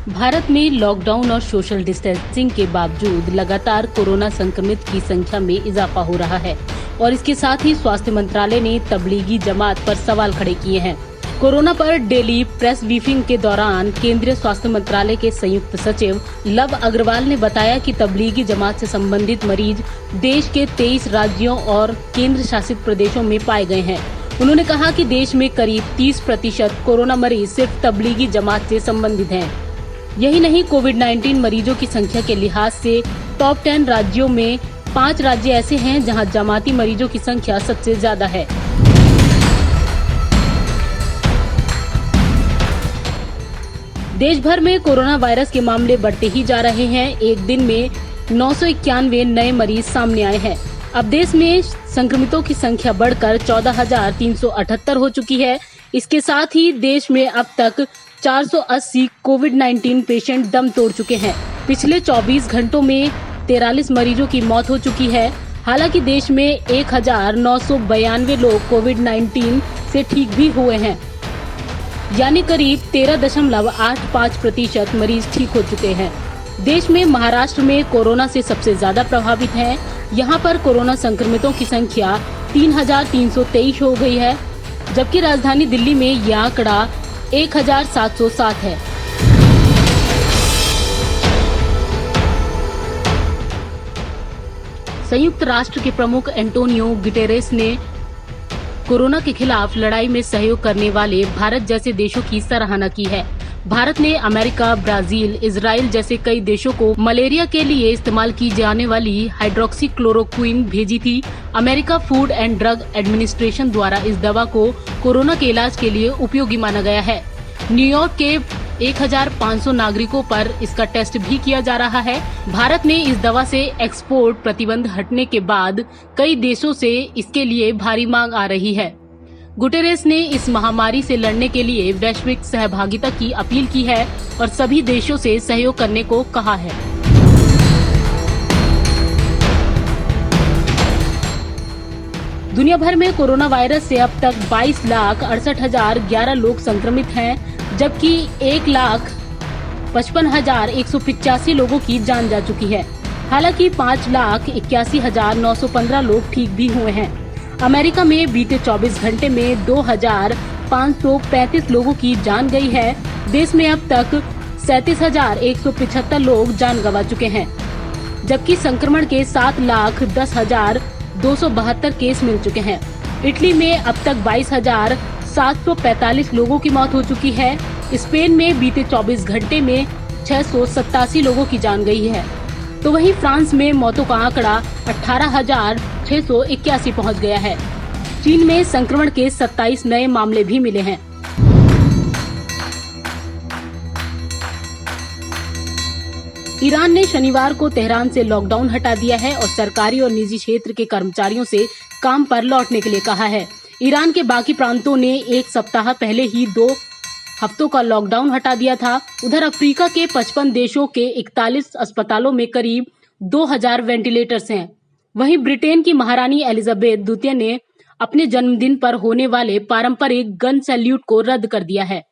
भारत में लॉकडाउन और social distancing के बावजूद लगातार कोरोना संक्रमित की संख्या में इजाफा हो रहा है और इसके साथ ही स्वास्थ्य मंत्रालय ने तबलीगी जमात पर सवाल खड़े किए हैं। कोरोना पर डेली प्रेस ब्रीफिंग के दौरान केंद्रीय स्वास्थ्य मंत्रालय के संयुक्त सचिव लव अग्रवाल ने बताया कि तबलीगी जमात से संबंधित मरीज देश के 23 राज्यों और केंद्र शासित प्रदेशों में पाए गए हैं। उन्होंने कहा कि देश में करीब 30% कोरोना मरीज सिर्फ तबलीगी जमात से संबंधित हैं। यही नहीं, कोविड-19 मरीजों की संख्या के लिहाज से टॉप 10 राज्यों में 5 राज्य ऐसे हैं जहां जमाती मरीजों की संख्या सबसे ज्यादा है। देश भर में कोरोना वायरस के मामले बढ़ते ही जा रहे हैं। एक दिन में 991 नए मरीज सामने आए हैं। अब देश में संक्रमितों की संख्या बढ़कर 14,378 हो चुकी है। इसके साथ ही देश में अब तक 480 कोविड-19 पेशेंट दम तोड़ चुके हैं। पिछले 24 घंटों में 43 मरीजों की मौत हो चुकी है। हालांकि देश में 1992 लोग कोविड-19 से ठीक भी हुए हैं, यानी करीब 13.85% मरीज ठीक हो चुके हैं। देश में महाराष्ट्र में कोरोना से सबसे ज्यादा प्रभावित है। यहाँ पर कोरोना संक्रमितों की संख्या 3,323 हो गई है, जबकि राजधानी दिल्ली में यह आंकड़ा 1,707 है। संयुक्त राष्ट्र के प्रमुख एंटोनियो गुटेरेस ने कोरोना के खिलाफ लड़ाई में सहयोग करने वाले भारत जैसे देशों की सराहना की है। भारत ने अमेरिका, ब्राजील, इजराइल जैसे कई देशों को मलेरिया के लिए इस्तेमाल की जाने वाली हाइड्रोक्सीक्लोरोक्विन भेजी थी। America food and drug administration द्वारा इस दवा को कोरोना के इलाज के लिए उपयोगी माना गया है। न्यूयॉर्क के 1,500 नागरिकों पर इसका टेस्ट भी किया जा रहा है। भारत ने इस दवा से एक्सपोर्ट प्रतिबंध हटने के बाद कई देशों से इसके लिए भारी मांग आ रही है। गुटेरेस ने इस महामारी से लड़ने के लिए वैश्विक सहभागिता की अपील की है और सभी देशों से सहयोग करने को कहा है। दुनिया भर में कोरोना वायरस से अब तक 22,68,011 लोग संक्रमित हैं, जबकि 1,55,185 लोगों की जान जा चुकी है। हालांकि 5,81,915 लोग ठीक भी हुए हैं। अमेरिका में बीते 24 घंटे में 2,535 लोगों की जान गई है। देश में अब तक 37,175 लोग जान गंवा चुके हैं, जबकि संक्रमण के 7,10,272 केस मिल चुके हैं। इटली में अब तक 22,745 लोगों की मौत हो चुकी है। स्पेन में बीते 24 घंटे में 687 लोगों की जान गई है, तो वहीं फ्रांस में मौतों का आंकड़ा 18,681 पहुंच गया है। चीन में संक्रमण के 27 नए मामले भी मिले हैं। ईरान ने शनिवार को तेहरान से लॉकडाउन हटा दिया है और सरकारी और निजी क्षेत्र के कर्मचारियों से काम पर लौटने के लिए कहा है। ईरान के बाकी प्रांतों ने एक सप्ताह पहले ही 2 हफ्तों का लॉकडाउन हटा दिया था। उधर अफ्रीका के 55 देशों के 41 अस्पतालों में करीब 2,000 वेंटिलेटर्स हैं। वहीं ब्रिटेन की महारानी एलिजाबेथ द्वितीय ने अपने जन्मदिन पर होने वाले पारंपरिक गन सैल्यूट को रद्द कर दिया है।